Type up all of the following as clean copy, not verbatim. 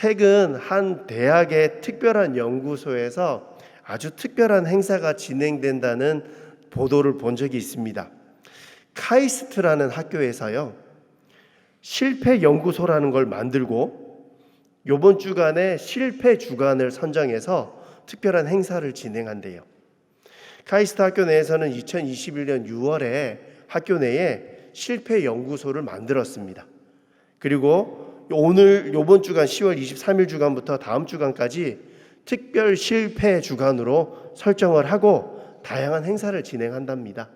최근 한 대학의 특별한 연구소에서 아주 특별한 행사가 진행된다는 보도를 본 적이 있습니다. 카이스트라는 학교에서요, 실패 연구소라는 걸 만들고 이번 주간에 실패 주간을 선정해서 특별한 행사를 진행한대요. 카이스트 학교 내에서는 2021년 6월에 학교 내에 실패 연구소를 만들었습니다. 그리고 이번 주간 10월 23일 주간부터 다음 주간까지 특별 실패 주간으로 설정을 하고 다양한 행사를 진행한답니다.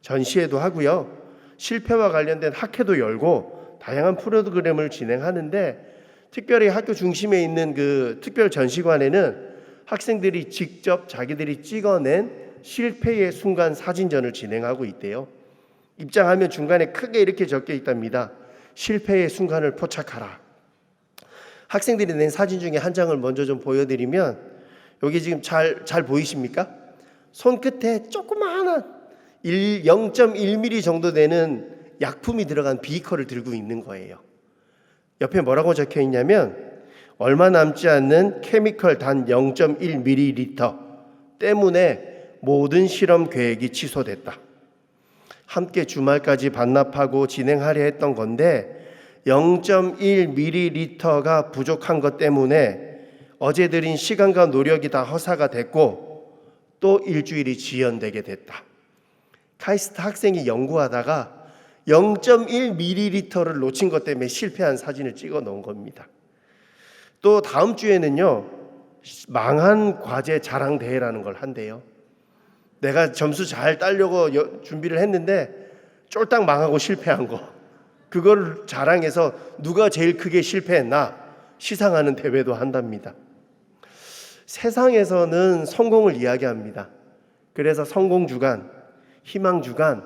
전시회도 하고요, 실패와 관련된 학회도 열고 다양한 프로그램을 진행하는데, 특별히 학교 중심에 있는 그 특별 전시관에는 학생들이 직접 자기들이 찍어낸 실패의 순간 사진전을 진행하고 있대요. 입장하면 중간에 크게 이렇게 적혀 있답니다. 실패의 순간을 포착하라. 학생들이 낸 사진 중에 한 장을 먼저 좀 보여드리면, 여기 지금 잘 보이십니까? 손끝에 조그마한 0.1mm 정도 되는 약품이 들어간 비커를 들고 있는 거예요. 옆에 뭐라고 적혀 있냐면, 얼마 남지 않는 케미컬 단 0.1ml 때문에 모든 실험 계획이 취소됐다. 함께 주말까지 반납하고 진행하려 했던 건데 0.1ml가 부족한 것 때문에 어제 들인 시간과 노력이 다 허사가 됐고 또 일주일이 지연되게 됐다. 카이스트 학생이 연구하다가 0.1ml를 놓친 것 때문에 실패한 사진을 찍어 놓은 겁니다. 또 다음 주에는요, 망한 과제 자랑 대회라는 걸 한대요. 내가 점수 잘 따려고 준비를 했는데 쫄딱 망하고 실패한 거, 그거를 자랑해서 누가 제일 크게 실패했나 시상하는 대회도 한답니다. 세상에서는 성공을 이야기합니다. 그래서 성공 주간, 희망 주간,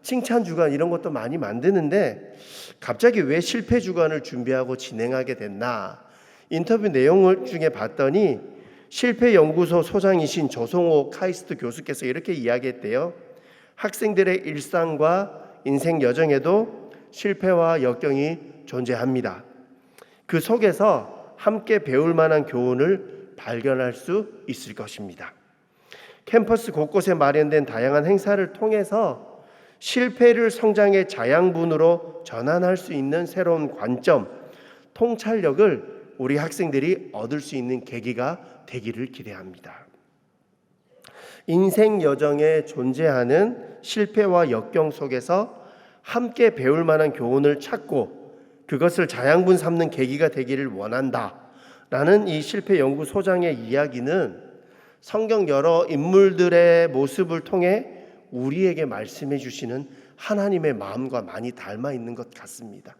칭찬 주간 이런 것도 많이 만드는데, 갑자기 왜 실패 주간을 준비하고 진행하게 됐나? 인터뷰 내용을 중에 봤더니 실패 연구소 소장이신 조성호 카이스트 교수께서 이렇게 이야기했대요. 학생들의 일상과 인생 여정에도 실패와 역경이 존재합니다. 그 속에서 함께 배울 만한 교훈을 발견할 수 있을 것입니다. 캠퍼스 곳곳에 마련된 다양한 행사를 통해서 실패를 성장의 자양분으로 전환할 수 있는 새로운 관점, 통찰력을 우리 학생들이 얻을 수 있는 계기가 되기를 기대합니다. 인생 여정에 존재하는 실패와 역경 속에서 함께 배울 만한 교훈을 찾고 그것을 자양분 삼는 계기가 되기를 원한다 라는 이 실패 연구소장의 이야기는 성경 여러 인물들의 모습을 통해 우리에게 말씀해 주시는 하나님의 마음과 많이 닮아 있는 것 같습니다.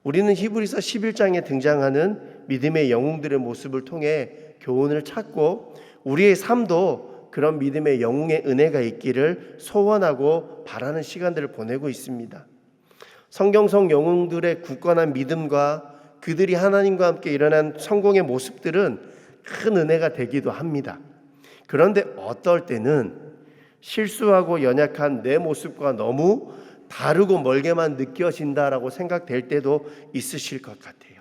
우리는 히브리서 11장에 등장하는 믿음의 영웅들의 모습을 통해 교훈을 찾고 우리의 삶도 그런 믿음의 영웅의 은혜가 있기를 소원하고 바라는 시간들을 보내고 있습니다. 성경 속 영웅들의 굳건한 믿음과 그들이 하나님과 함께 일어난 성공의 모습들은 큰 은혜가 되기도 합니다. 그런데 어떨 때는 실수하고 연약한 내 모습과 너무 다르고 멀게만 느껴진다라고 생각될 때도 있으실 것 같아요.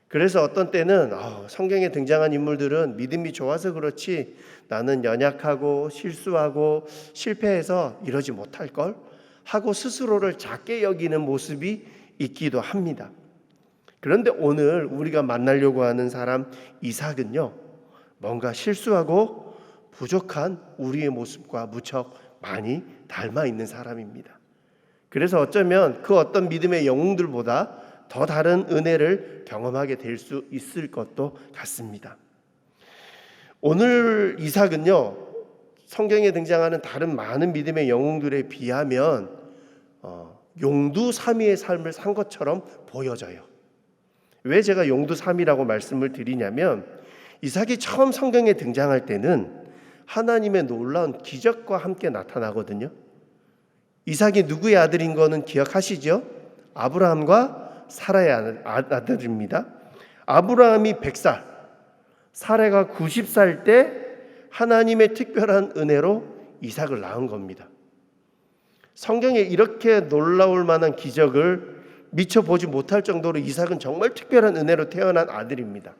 그래서 어떤 때는 성경에 등장한 인물들은 믿음이 좋아서 그렇지 나는 연약하고 실수하고 실패해서 이러지 못할 걸 하고 스스로를 작게 여기는 모습이 있기도 합니다. 그런데 오늘 우리가 만나려고 하는 사람 이삭은요, 뭔가 실수하고 부족한 우리의 모습과 무척 많이 닮아 있는 사람입니다. 그래서 어쩌면 그 어떤 믿음의 영웅들보다 더 다른 은혜를 경험하게 될 수 있을 것도 같습니다. 오늘 이삭은요, 성경에 등장하는 다른 많은 믿음의 영웅들에 비하면 용두사미의 삶을 산 것처럼 보여져요. 왜 제가 용두사미라고 말씀을 드리냐면, 이삭이 처음 성경에 등장할 때는 하나님의 놀라운 기적과 함께 나타나거든요. 이삭이 누구의 아들인 거는 기억하시죠? 아브라함과 사라의 아들입니다. 아브라함이 100살, 사라가 90살 때 하나님의 특별한 은혜로 이삭을 낳은 겁니다. 성경에 이렇게 놀라울 만한 기적을 미처 보지 못할 정도로 이삭은 정말 특별한 은혜로 태어난 아들입니다.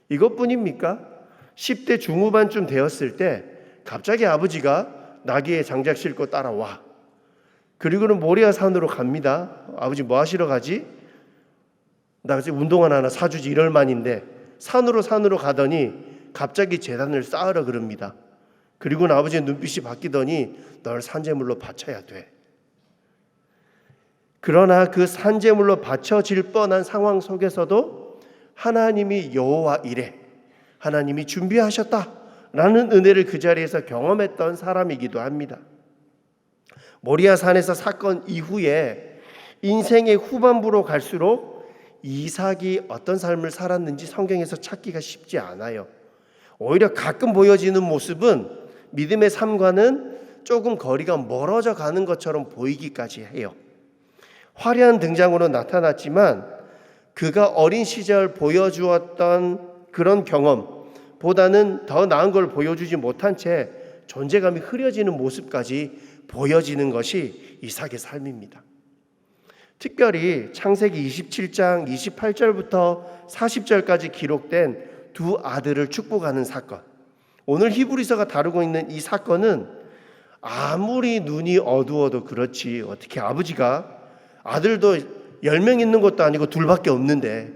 이것뿐입니까? 10대 중후반쯤 되었을 때 갑자기 아버지가 나귀에 장작 싣고 따라와. 그리고는 모리아 산으로 갑니다. 아버지 뭐 하시러 가지? 나 이제 운동화 하나 사주지 이럴 만인데 산으로 가더니 갑자기 제단을 쌓으러 그럽니다. 그리고는 아버지의 눈빛이 바뀌더니 널 산제물로 바쳐야 돼. 그러나 그 산제물로 바쳐질 뻔한 상황 속에서도 하나님이 여호와 이레, 하나님이 준비하셨다라는 은혜를 그 자리에서 경험했던 사람이기도 합니다. 모리아 산에서 사건 이후에 인생의 후반부로 갈수록 이삭이 어떤 삶을 살았는지 성경에서 찾기가 쉽지 않아요. 오히려 가끔 보여지는 모습은 믿음의 삶과는 조금 거리가 멀어져 가는 것처럼 보이기까지 해요. 화려한 등장으로 나타났지만 그가 어린 시절 보여주었던 그런 경험보다는 더 나은 걸 보여주지 못한 채 존재감이 흐려지는 모습까지 보여지는 것이 이삭의 삶입니다. 특별히 창세기 27장 28절부터 40절까지 기록된 두 아들을 축복하는 사건, 오늘 히브리서가 다루고 있는 이 사건은 아무리 눈이 어두워도 그렇지 어떻게 아버지가 아들도 10명 있는 것도 아니고 둘밖에 없는데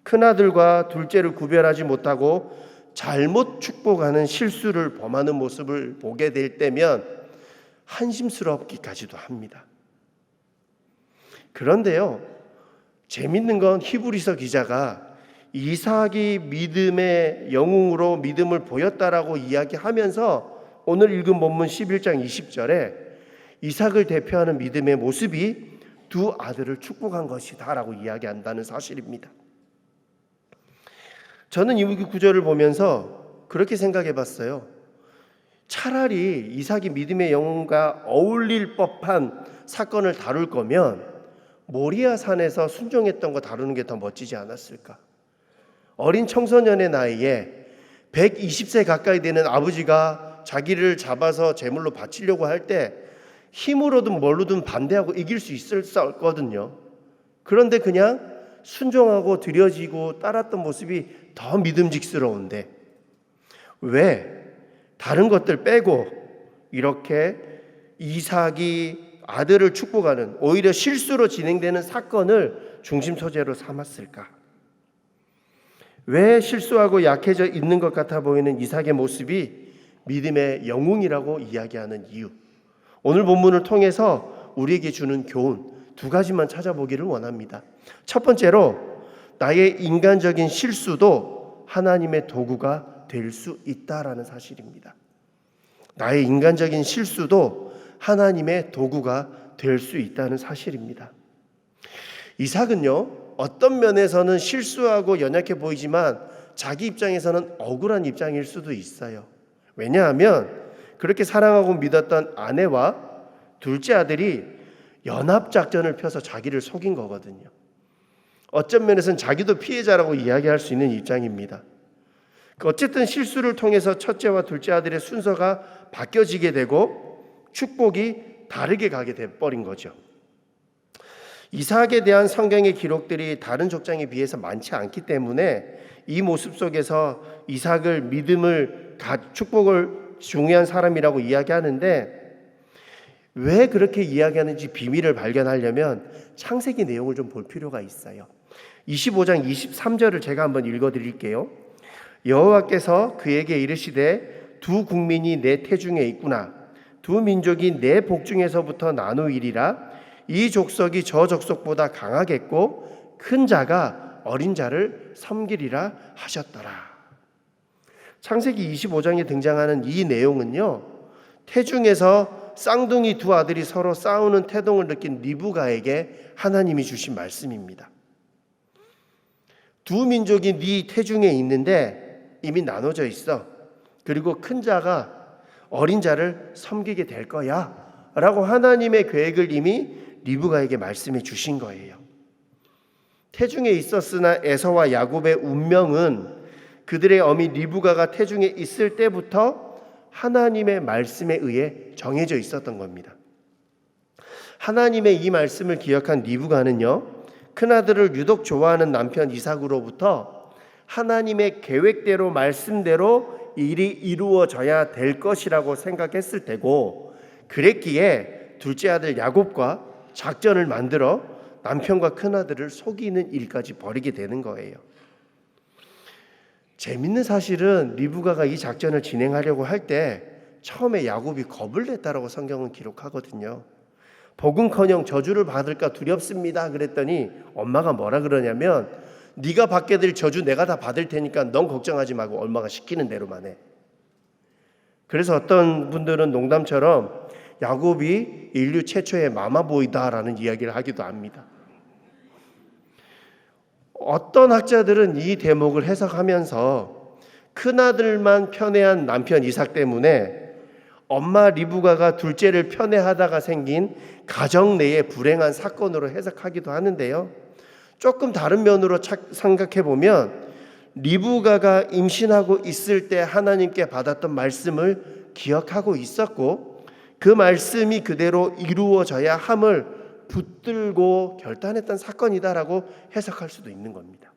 큰아들과 둘째를 구별하지 못하고 잘못 축복하는 실수를 범하는 모습을 보게 될 때면 한심스럽기까지도 합니다. 그런데요, 재밌는 건 히브리서 기자가 이삭이 믿음의 영웅으로 믿음을 보였다라고 이야기하면서 오늘 읽은 본문 11장 20절에 이삭을 대표하는 믿음의 모습이 두 아들을 축복한 것이다 라고 이야기한다는 사실입니다. 저는 이 구절을 보면서 그렇게 생각해 봤어요. 차라리 이삭이 믿음의 영웅과 어울릴 법한 사건을 다룰 거면 모리아 산에서 순종했던 거 다루는 게 더 멋지지 않았을까? 어린 청소년의 나이에 120세 가까이 되는 아버지가 자기를 잡아서 제물로 바치려고 할 때 힘으로든 뭘로든 반대하고 이길 수 있었거든요. 그런데 그냥 순종하고 드려지고 따랐던 모습이 더 믿음직스러운데 왜 다른 것들 빼고 이렇게 이삭이 아들을 축복하는 오히려 실수로 진행되는 사건을 중심 소재로 삼았을까? 왜 실수하고 약해져 있는 것 같아 보이는 이삭의 모습이 믿음의 영웅이라고 이야기하는 이유, 오늘 본문을 통해서 우리에게 주는 교훈 두 가지만 찾아보기를 원합니다. 첫 번째로 나의 인간적인 실수도 하나님의 도구가 될 수 있다라는 사실입니다. 나의 인간적인 실수도 하나님의 도구가 될 수 있다는 사실입니다. 이삭은요, 어떤 면에서는 실수하고 연약해 보이지만 자기 입장에서는 억울한 입장일 수도 있어요. 왜냐하면 그렇게 사랑하고 믿었던 아내와 둘째 아들이 연합작전을 펴서 자기를 속인 거거든요. 어쩐 면에서는 자기도 피해자라고 이야기할 수 있는 입장입니다. 어쨌든 실수를 통해서 첫째와 둘째 아들의 순서가 바뀌어지게 되고 축복이 다르게 가게 돼버린 거죠. 이삭에 대한 성경의 기록들이 다른 족장에 비해서 많지 않기 때문에 이 모습 속에서 이삭을 믿음을 축복을 중요한 사람이라고 이야기하는데, 왜 그렇게 이야기하는지 비밀을 발견하려면 창세기 내용을 좀 볼 필요가 있어요. 25장 23절을 제가 한번 읽어드릴게요. 여호와께서 그에게 이르시되 두 국민이 내 태중에 있구나. 두 민족이 내 복중에서부터 나누이리라. 이 족속이 저 족속보다 강하겠고 큰 자가 어린 자를 섬기리라 하셨더라. 창세기 25장에 등장하는 이 내용은요, 태중에서 쌍둥이 두 아들이 서로 싸우는 태동을 느낀 리브가에게 하나님이 주신 말씀입니다. 두 민족이 네 태중에 있는데 이미 나눠져 있어. 그리고 큰 자가 어린 자를 섬기게 될 거야 라고 하나님의 계획을 이미 리브가에게 말씀해 주신 거예요. 태중에 있었으나 에서와 야곱의 운명은 그들의 어미 리브가가 태중에 있을 때부터 하나님의 말씀에 의해 정해져 있었던 겁니다. 하나님의 이 말씀을 기억한 리브가는요, 큰아들을 유독 좋아하는 남편 이삭으로부터 하나님의 계획대로 말씀대로 일이 이루어져야 될 것이라고 생각했을 테고, 그랬기에 둘째 아들 야곱과 작전을 만들어 남편과 큰아들을 속이는 일까지 벌이게 되는 거예요. 재밌는 사실은 리브가가 이 작전을 진행하려고 할 때 처음에 야곱이 겁을 냈다라고 성경은 기록하거든요. 복음커녕 저주를 받을까 두렵습니다 그랬더니 엄마가 뭐라 그러냐면, 네가 받게 될 저주 내가 다 받을 테니까 넌 걱정하지 말고 엄마가 시키는 대로만 해. 그래서 어떤 분들은 농담처럼 야곱이 인류 최초의 마마보이다라는 이야기를 하기도 합니다. 어떤 학자들은 이 대목을 해석하면서 큰아들만 편애한 남편 이삭 때문에 엄마 리브가가 둘째를 편애하다가 생긴 가정 내의 불행한 사건으로 해석하기도 하는데요. 조금 다른 면으로 생각해 보면 리브가가 임신하고 있을 때 하나님께 받았던 말씀을 기억하고 있었고, 그 말씀이 그대로 이루어져야 함을 붙들고 결단했던 사건이다라고 해석할 수도 있는 겁니다.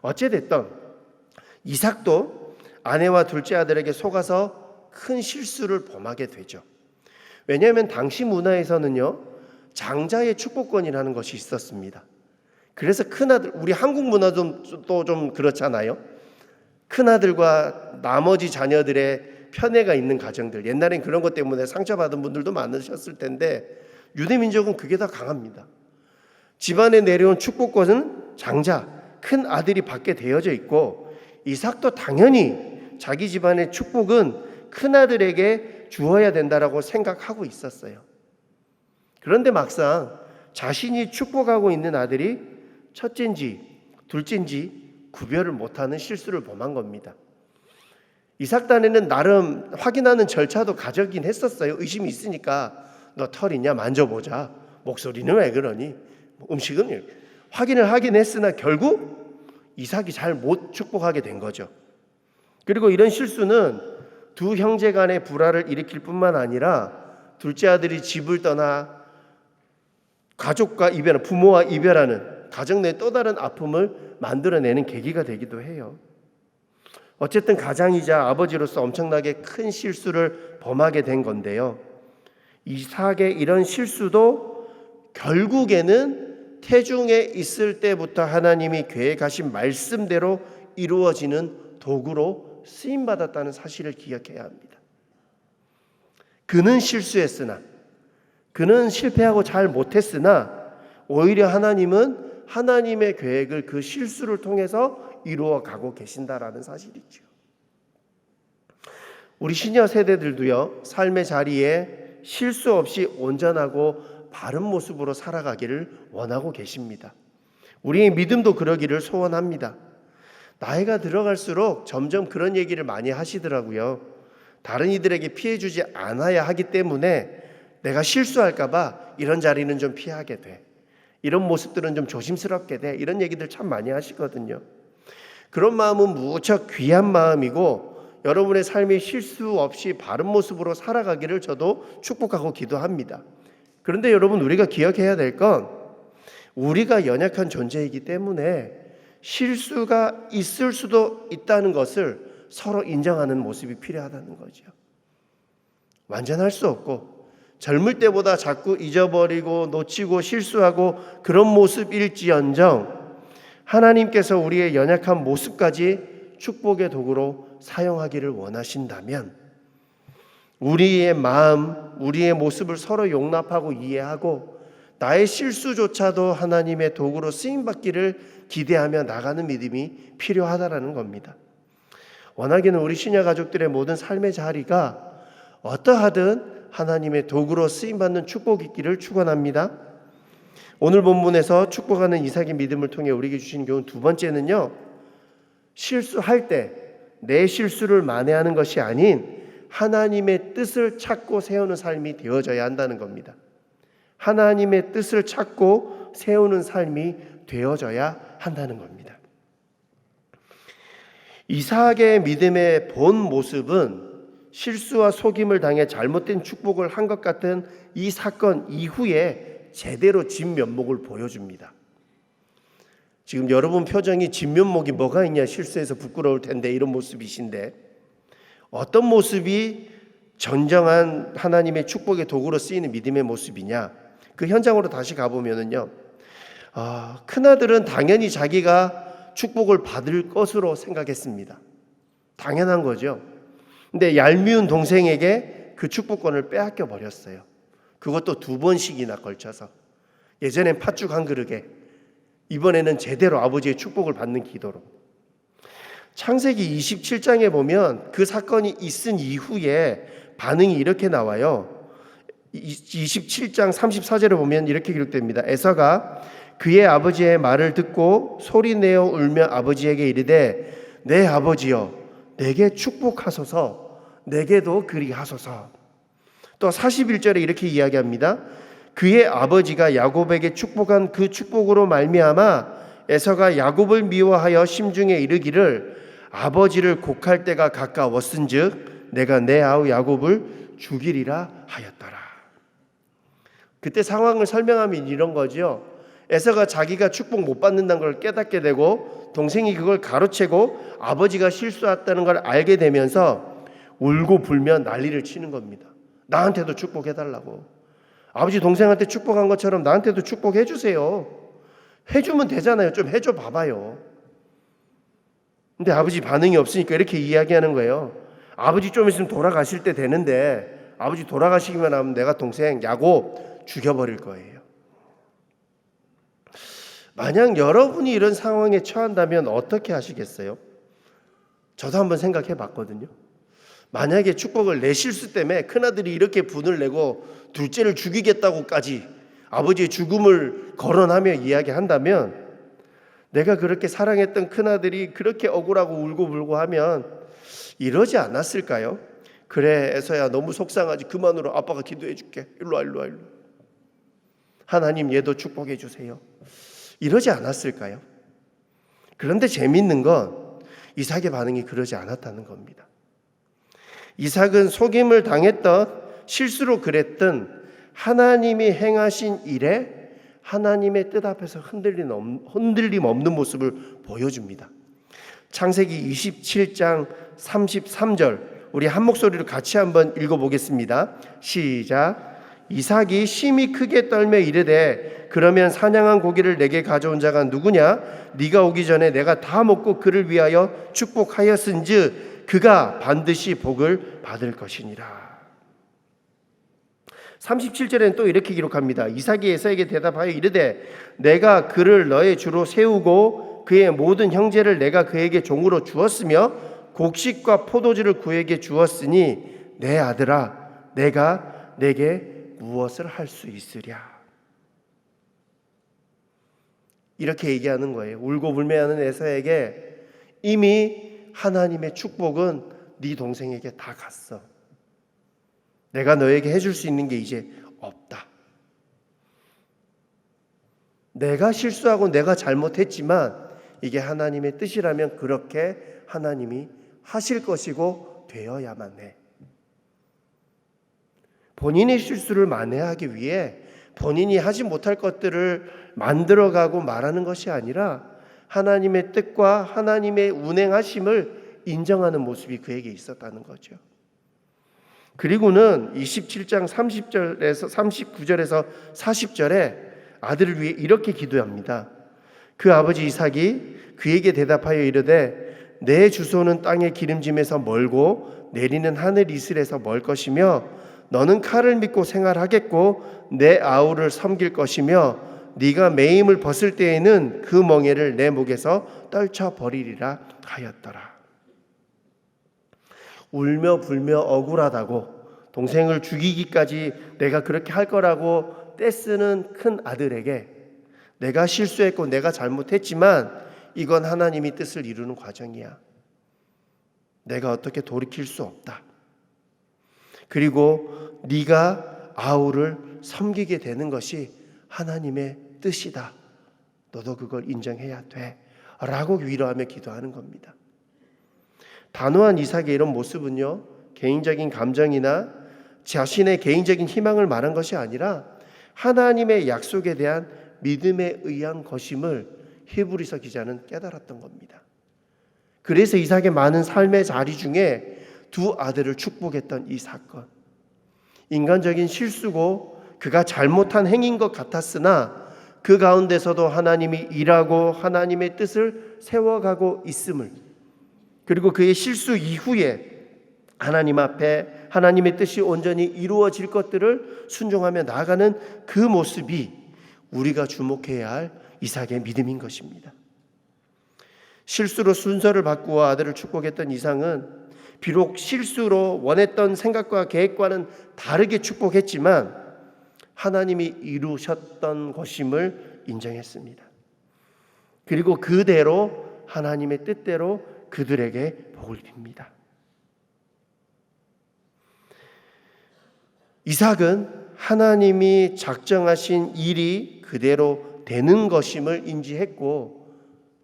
어찌됐든 이삭도 아내와 둘째 아들에게 속아서 큰 실수를 범하게 되죠. 왜냐하면 당시 문화에서는요, 장자의 축복권이라는 것이 있었습니다. 그래서 큰아들, 우리 한국 문화도 좀 그렇잖아요. 큰아들과 나머지 자녀들의 편애가 있는 가정들, 옛날엔 그런 것 때문에 상처받은 분들도 많으셨을 텐데 유대민족은 그게 더 강합니다. 집안에 내려온 축복권은 장자, 큰 아들이 받게 되어져 있고, 이삭도 당연히 자기 집안의 축복은 큰 아들에게 주어야 된다라고 생각하고 있었어요. 그런데 막상 자신이 축복하고 있는 아들이 첫째인지 둘째인지 구별을 못하는 실수를 범한 겁니다. 이삭 딴에는 나름 확인하는 절차도 가져긴 했었어요. 의심이 있으니까 너 털 있냐 만져보자. 목소리는 왜 그러니? 음식은 확인을 하긴 했으나 결국 이삭이 잘 못 축복하게 된 거죠. 그리고 이런 실수는 두 형제 간의 불화를 일으킬 뿐만 아니라 둘째 아들이 집을 떠나 가족과 이별하는, 부모와 이별하는 가정 내 또 다른 아픔을 만들어내는 계기가 되기도 해요. 어쨌든 가장이자 아버지로서 엄청나게 큰 실수를 범하게 된 건데요. 이삭의 이런 실수도 결국에는 태중에 있을 때부터 하나님이 계획하신 말씀대로 이루어지는 도구로 쓰임받았다는 사실을 기억해야 합니다. 그는 실수했으나, 그는 실패하고 잘 못했으나 오히려 하나님은 하나님의 계획을 그 실수를 통해서 이루어가고 계신다라는 사실이죠. 우리 시니어 세대들도요, 삶의 자리에 실수 없이 온전하고 바른 모습으로 살아가기를 원하고 계십니다. 우리의 믿음도 그러기를 소원합니다. 나이가 들어갈수록 점점 그런 얘기를 많이 하시더라고요. 다른 이들에게 피해 주지 않아야 하기 때문에 내가 실수할까 봐 이런 자리는 좀 피하게 돼. 이런 모습들은 좀 조심스럽게 돼. 이런 얘기들 참 많이 하시거든요. 그런 마음은 무척 귀한 마음이고, 여러분의 삶이 실수 없이 바른 모습으로 살아가기를 저도 축복하고 기도합니다. 그런데 여러분, 우리가 기억해야 될 건 우리가 연약한 존재이기 때문에 실수가 있을 수도 있다는 것을 서로 인정하는 모습이 필요하다는 거죠. 완전할 수 없고 젊을 때보다 자꾸 잊어버리고 놓치고 실수하고 그런 모습일지언정 하나님께서 우리의 연약한 모습까지 축복의 도구로 사용하기를 원하신다면 우리의 마음, 우리의 모습을 서로 용납하고 이해하고 나의 실수조차도 하나님의 도구로 쓰임받기를 기대하며 나가는 믿음이 필요하다라는 겁니다. 원하기는 우리 시녀 가족들의 모든 삶의 자리가 어떠하든 하나님의 도구로 쓰임받는 축복이 있기를 축원합니다. 오늘 본문에서 축복하는 이삭의 믿음을 통해 우리에게 주신 교훈 두 번째는요, 실수할 때 내 실수를 만회하는 것이 아닌 하나님의 뜻을 찾고 세우는 삶이 되어져야 한다는 겁니다. 하나님의 뜻을 찾고 세우는 삶이 되어져야 한다는 겁니다. 이삭의 믿음의 본 모습은 실수와 속임을 당해 잘못된 축복을 한 것 같은 이 사건 이후에 제대로 진면목을 보여줍니다. 지금 여러분 표정이 진면목이 뭐가 있냐, 실수해서 부끄러울 텐데 이런 모습이신데, 어떤 모습이 전정한 하나님의 축복의 도구로 쓰이는 믿음의 모습이냐, 그 현장으로 다시 가보면은요, 큰아들은 당연히 자기가 축복을 받을 것으로 생각했습니다. 당연한 거죠. 근데 얄미운 동생에게 그 축복권을 빼앗겨 버렸어요. 그것도 2번씩이나 걸쳐서. 예전엔 팥죽 한 그릇에, 이번에는 제대로 아버지의 축복을 받는 기도로. 창세기 27장에 보면 그 사건이 있은 이후에 반응이 이렇게 나와요. 27장 34절에 보면 이렇게 기록됩니다. 에서가 그의 아버지의 말을 듣고 소리내어 울며 아버지에게 이르되 내 아버지여 내게 축복하소서, 내게도 그리하소서. 또 41절에 이렇게 이야기합니다. 그의 아버지가 야곱에게 축복한 그 축복으로 말미암아 에서가 야곱을 미워하여 심중에 이르기를 아버지를 곡할 때가 가까웠은즉 내가 내 아우 야곱을 죽이리라 하였더라. 그때 상황을 설명하면 이런 거죠. 에서가 자기가 축복 못 받는다는 걸 깨닫게 되고 동생이 그걸 가로채고 아버지가 실수했다는 걸 알게 되면서 울고 불며 난리를 치는 겁니다. 나한테도 축복해달라고. 아버지 동생한테 축복한 것처럼 나한테도 축복해 주세요. 해주면 되잖아요. 좀 해줘 봐봐요. 근데 아버지 반응이 없으니까 이렇게 이야기하는 거예요. 아버지 좀 있으면 돌아가실 때 되는데 아버지 돌아가시기만 하면 내가 동생 야곱 죽여버릴 거예요. 만약 여러분이 이런 상황에 처한다면 어떻게 하시겠어요? 저도 한번 생각해 봤거든요. 만약에 축복을 내 실수 때문에 큰아들이 이렇게 분을 내고 둘째를 죽이겠다고까지 아버지의 죽음을 거론하며 이야기한다면, 내가 그렇게 사랑했던 큰아들이 그렇게 억울하고 울고불고 하면 이러지 않았을까요? 그래 에서야 너무 속상하지, 그만으로 아빠가 기도해 줄게, 일로와. 하나님 얘도 축복해 주세요, 이러지 않았을까요? 그런데 재밌는 건 이삭의 반응이 그러지 않았다는 겁니다. 이삭은 속임을 당했던, 실수로 그랬던 하나님이 행하신 일에 하나님의 뜻 앞에서 흔들림 없는 모습을 보여줍니다. 창세기 27장 33절 우리 한 목소리로 같이 한번 읽어보겠습니다. 시작. 이삭이 심히 크게 떨며 이르되 그러면 사냥한 고기를 내게 가져온 자가 누구냐? 네가 오기 전에 내가 다 먹고 그를 위하여 축복하였은즉 그가 반드시 복을 받을 것이니라. 37절에는 또 이렇게 기록합니다. 이삭이 에서에게 대답하여 이르되 내가 그를 너의 주로 세우고 그의 모든 형제를 내가 그에게 종으로 주었으며 곡식과 포도주를 그에게 주었으니 내 아들아 내가 내게 무엇을 할 수 있으랴. 이렇게 얘기하는 거예요. 울고 불매하는 에서에게 이미 하나님의 축복은 네 동생에게 다 갔어. 내가 너에게 해줄 수 있는 게 이제 없다. 내가 실수하고 내가 잘못했지만 이게 하나님의 뜻이라면 그렇게 하나님이 하실 것이고 되어야만 해. 본인의 실수를 만회하기 위해 본인이 하지 못할 것들을 만들어가고 말하는 것이 아니라 하나님의 뜻과 하나님의 운행하심을 인정하는 모습이 그에게 있었다는 거죠. 그리고는 27장 30절에서 39절에서 40절에 아들을 위해 이렇게 기도합니다. 그 아버지 이삭이 그에게 대답하여 이르되 내 주소는 땅의 기름짐에서 멀고 내리는 하늘 이슬에서 멀 것이며 너는 칼을 믿고 생활하겠고 내 아우를 섬길 것이며 네가 매임을 벗을 때에는 그 멍에를 내 목에서 떨쳐버리리라 하였더라. 울며 불며 억울하다고 동생을 죽이기까지 내가 그렇게 할 거라고 떼쓰는 큰 아들에게 내가 실수했고 내가 잘못했지만 이건 하나님이 뜻을 이루는 과정이야. 내가 어떻게 돌이킬 수 없다. 그리고 네가 아우를 섬기게 되는 것이 하나님의 뜻이다. 너도 그걸 인정해야 돼. 라고 위로하며 기도하는 겁니다. 단호한 이삭의 이런 모습은요, 개인적인 감정이나 자신의 개인적인 희망을 말한 것이 아니라 하나님의 약속에 대한 믿음에 의한 것임을 히브리서 기자는 깨달았던 겁니다. 그래서 이삭의 많은 삶의 자리 중에 두 아들을 축복했던 이 사건, 인간적인 실수고 그가 잘못한 행인 것 같았으나 그 가운데서도 하나님이 일하고 하나님의 뜻을 세워가고 있음을, 그리고 그의 실수 이후에 하나님 앞에 하나님의 뜻이 온전히 이루어질 것들을 순종하며 나아가는 그 모습이 우리가 주목해야 할 이삭의 믿음인 것입니다. 실수로 순서를 바꾸어 아들을 축복했던 이삭은 비록 실수로 원했던 생각과 계획과는 다르게 축복했지만 하나님이 이루셨던 것임을 인정했습니다. 그리고 그대로 하나님의 뜻대로 그들에게 복을 빕니다. 이삭은 하나님이 작정하신 일이 그대로 되는 것임을 인지했고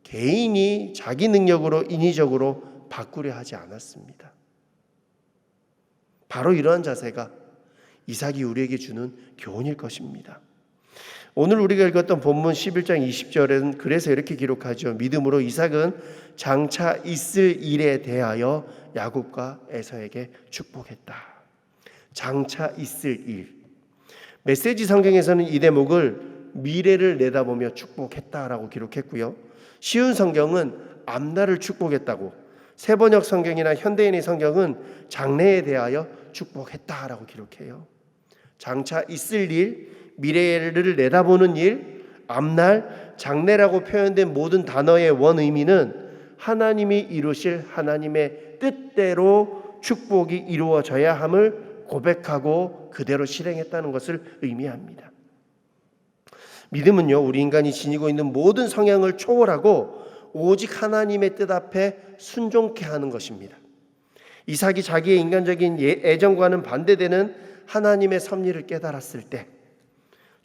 개인이 자기 능력으로 인위적으로 바꾸려 하지 않았습니다. 바로 이러한 자세가 이삭이 우리에게 주는 교훈일 것입니다. 오늘 우리가 읽었던 본문 11장 20절은 그래서 이렇게 기록하죠. 믿음으로 이삭은 장차 있을 일에 대하여 야곱과 에서에게 축복했다. 장차 있을 일. 메시지 성경에서는 이 대목을 미래를 내다보며 축복했다라고 기록했고요. 쉬운 성경은 앞날을 축복했다고, 세번역 성경이나 현대인의 성경은 장래에 대하여 축복했다라고 기록해요. 장차 있을 일, 미래를 내다보는 일, 앞날, 장래라고 표현된 모든 단어의 원 의미는 하나님이 이루실 하나님의 뜻대로 축복이 이루어져야 함을 고백하고 그대로 실행했다는 것을 의미합니다. 믿음은요, 우리 인간이 지니고 있는 모든 성향을 초월하고 오직 하나님의 뜻 앞에 순종케 하는 것입니다. 이삭이 자기의 인간적인 애정과는 반대되는 하나님의 섭리를 깨달았을 때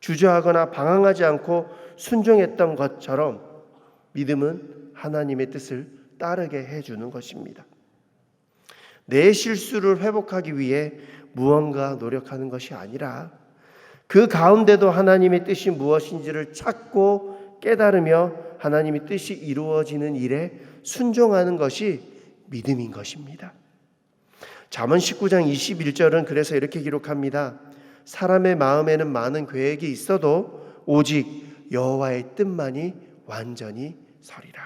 주저하거나 방황하지 않고 순종했던 것처럼 믿음은 하나님의 뜻을 따르게 해주는 것입니다. 내 실수를 회복하기 위해 무언가 노력하는 것이 아니라 그 가운데도 하나님의 뜻이 무엇인지를 찾고 깨달으며 하나님의 뜻이 이루어지는 일에 순종하는 것이 믿음인 것입니다. 잠언 19장 21절은 그래서 이렇게 기록합니다. 사람의 마음에는 많은 계획이 있어도 오직 여호와의 뜻만이 완전히 서리라.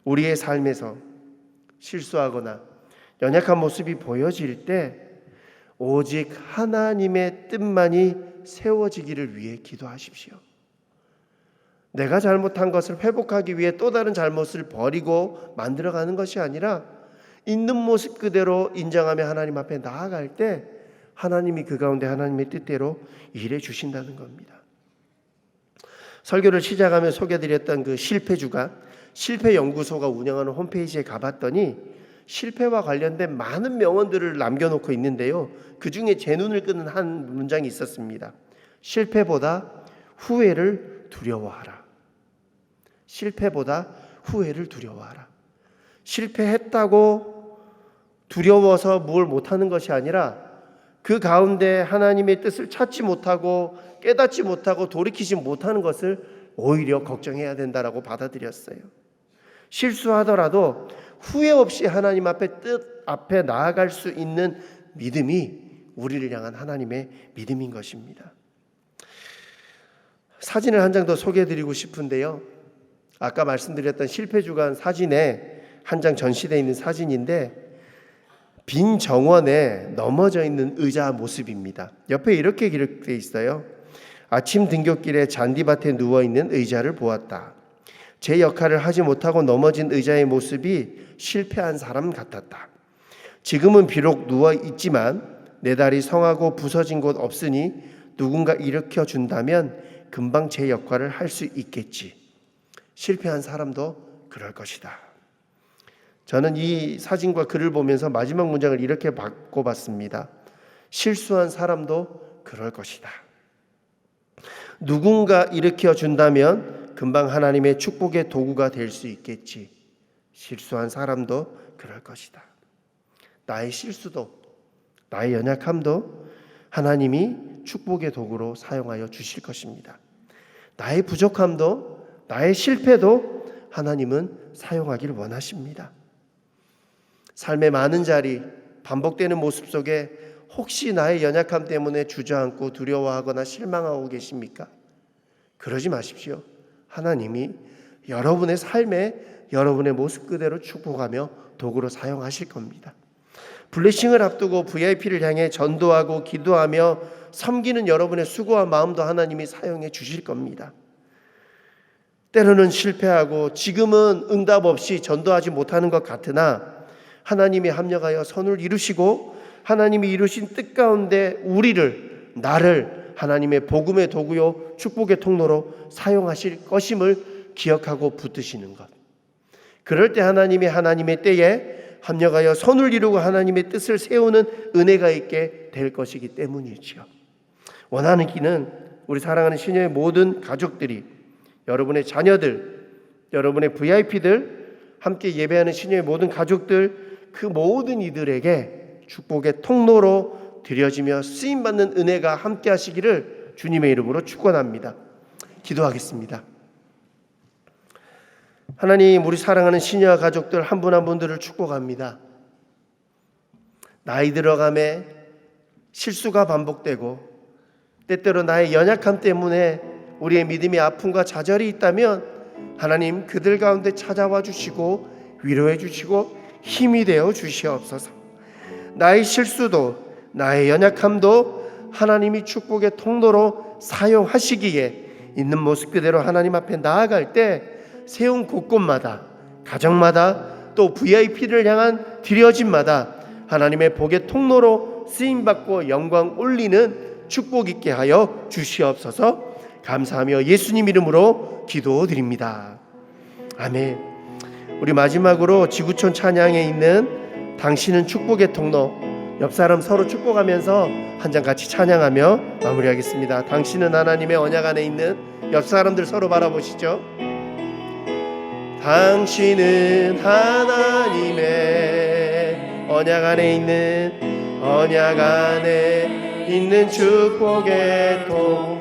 우리의 삶에서 실수하거나 연약한 모습이 보여질 때 오직 하나님의 뜻만이 세워지기를 위해 기도하십시오. 내가 잘못한 것을 회복하기 위해 또 다른 잘못을 버리고 만들어가는 것이 아니라 있는 모습 그대로 인정하며 하나님 앞에 나아갈 때 하나님이 그 가운데 하나님의 뜻대로 일해 주신다는 겁니다. 설교를 시작하며 소개드렸던 그 실패주간, 실패연구소가 운영하는 홈페이지에 가봤더니 실패와 관련된 많은 명언들을 남겨놓고 있는데요. 그 중에 제 눈을 끄는 한 문장이 있었습니다. 실패보다 후회를 두려워하라. 실패보다 후회를 두려워하라. 실패했다고 두려워서 뭘 못하는 것이 아니라 그 가운데 하나님의 뜻을 찾지 못하고 깨닫지 못하고 돌이키지 못하는 것을 오히려 걱정해야 된다라고 받아들였어요. 실수하더라도 후회 없이 하나님 앞에 뜻 앞에 나아갈 수 있는 믿음이 우리를 향한 하나님의 믿음인 것입니다. 사진을 한 장 더 소개해드리고 싶은데요. 아까 말씀드렸던 실패주간 사진에 한 장 전시되어 있는 사진인데 빈 정원에 넘어져 있는 의자 모습입니다. 옆에 이렇게 기록되어 있어요. 아침 등굣길에 잔디밭에 누워있는 의자를 보았다. 제 역할을 하지 못하고 넘어진 의자의 모습이 실패한 사람 같았다. 지금은 비록 누워있지만 내 다리 성하고 부서진 곳 없으니 누군가 일으켜준다면 금방 제 역할을 할 수 있겠지. 실패한 사람도 그럴 것이다. 저는 이 사진과 글을 보면서 마지막 문장을 이렇게 바꿔봤습니다. 실수한 사람도 그럴 것이다. 누군가 일으켜준다면 금방 하나님의 축복의 도구가 될 수 있겠지. 실수한 사람도 그럴 것이다. 나의 실수도, 나의 연약함도 하나님이 축복의 도구로 사용하여 주실 것입니다. 나의 부족함도, 나의 실패도 하나님은 사용하기를 원하십니다. 삶의 많은 자리, 반복되는 모습 속에 혹시 나의 연약함 때문에 주저앉고 두려워하거나 실망하고 계십니까? 그러지 마십시오. 하나님이 여러분의 삶에 여러분의 모습 그대로 축복하며 도구로 사용하실 겁니다. 블레싱을 앞두고 VIP를 향해 전도하고 기도하며 섬기는 여러분의 수고와 마음도 하나님이 사용해 주실 겁니다. 때로는 실패하고 지금은 응답 없이 전도하지 못하는 것 같으나 하나님이 합력하여 선을 이루시고 하나님이 이루신 뜻 가운데 나를 하나님의 복음의 도구요 축복의 통로로 사용하실 것임을 기억하고 붙드시는 것. 그럴 때 하나님이 하나님의 때에 합력하여 선을 이루고 하나님의 뜻을 세우는 은혜가 있게 될 것이기 때문이지요. 원하는 기는 우리 사랑하는 시녀의 모든 가족들이, 여러분의 자녀들, 여러분의 VIP들, 함께 예배하는 시녀의 모든 가족들, 그 모든 이들에게 축복의 통로로 드려지며 쓰임받는 은혜가 함께 하시기를 주님의 이름으로 축원합니다. 기도하겠습니다. 하나님, 우리 사랑하는 시녀와 가족들 한 분 한 분들을 축복합니다. 나이 들어감에 실수가 반복되고 때때로 나의 연약함 때문에 우리의 믿음이 아픔과 좌절이 있다면 하나님 그들 가운데 찾아와 주시고 위로해 주시고 힘이 되어 주시옵소서. 나의 실수도 나의 연약함도 하나님이 축복의 통로로 사용하시기에 있는 모습 그대로 하나님 앞에 나아갈 때 세운 곳곳마다, 가정마다, 또 VIP를 향한 드려짐마다 하나님의 복의 통로로 쓰임받고 영광 올리는 축복 있게 하여 주시옵소서. 감사하며 예수님 이름으로 기도드립니다. 아멘. 우리 마지막으로 지구촌 찬양에 있는 당신은 축복의 통로, 옆 사람 서로 축복하면서 한 장 같이 찬양하며 마무리하겠습니다. 당신은 하나님의 언약 안에 있는 옆 사람들 서로 바라보시죠. 당신은 하나님의 언약 안에 있는 축복의 통,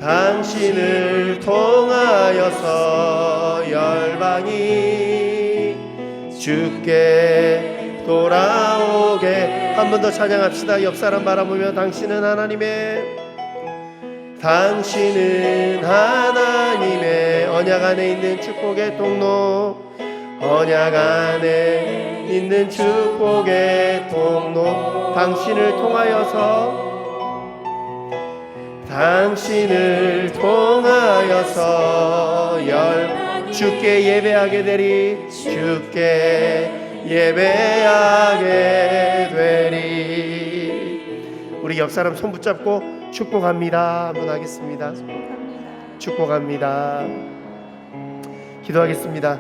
당신을 통하여서 열방이 주께 돌아오게. 한 번 더 찬양합시다. 옆 사람 바라보며 당신은 하나님의 언약 안에 있는 축복의 통로, 언약 안에 있는 축복의 통로, 당신을 통하여서 주께 예배하게 되리. 우리 옆 사람 손 붙잡고 축복합니다 한번 하겠습니다. 축복합니다. 기도하겠습니다.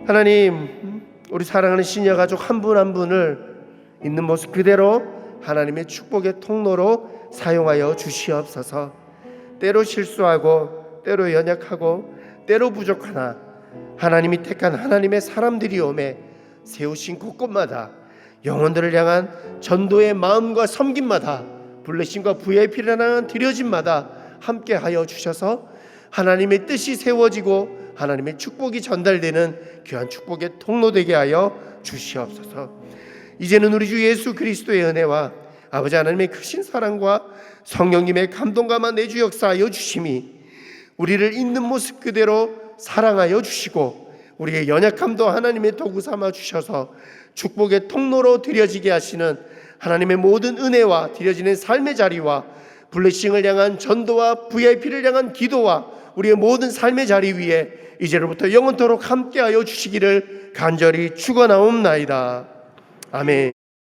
하나님, 우리 사랑하는 시녀 가족 한 분 한 분을 있는 모습 그대로 하나님의 축복의 통로로 사용하여 주시옵소서. 때로 실수하고 때로 연약하고 때로 부족하나 하나님이 택한 하나님의 사람들이 오매 세우신 곳곳마다 영혼들을 향한 전도의 마음과 섬김마다 블레싱과 VIP를 향한 드려짐마다 함께하여 주셔서 하나님의 뜻이 세워지고 하나님의 축복이 전달되는 귀한 축복의 통로 되게 하여 주시옵소서. 이제는 우리 주 예수 그리스도의 은혜와 아버지 하나님의 크신 사랑과 성령님의 감동감화 내주 역사하여 주심이 우리를 있는 모습 그대로 사랑하여 주시고 우리의 연약함도 하나님의 도구 삼아 주셔서 축복의 통로로 드려지게 하시는 하나님의 모든 은혜와 드려지는 삶의 자리와 블레싱을 향한 전도와 VIP를 향한 기도와 우리의 모든 삶의 자리 위에 이제로부터 영원토록 함께하여 주시기를 간절히 축원하옵나이다. 아멘.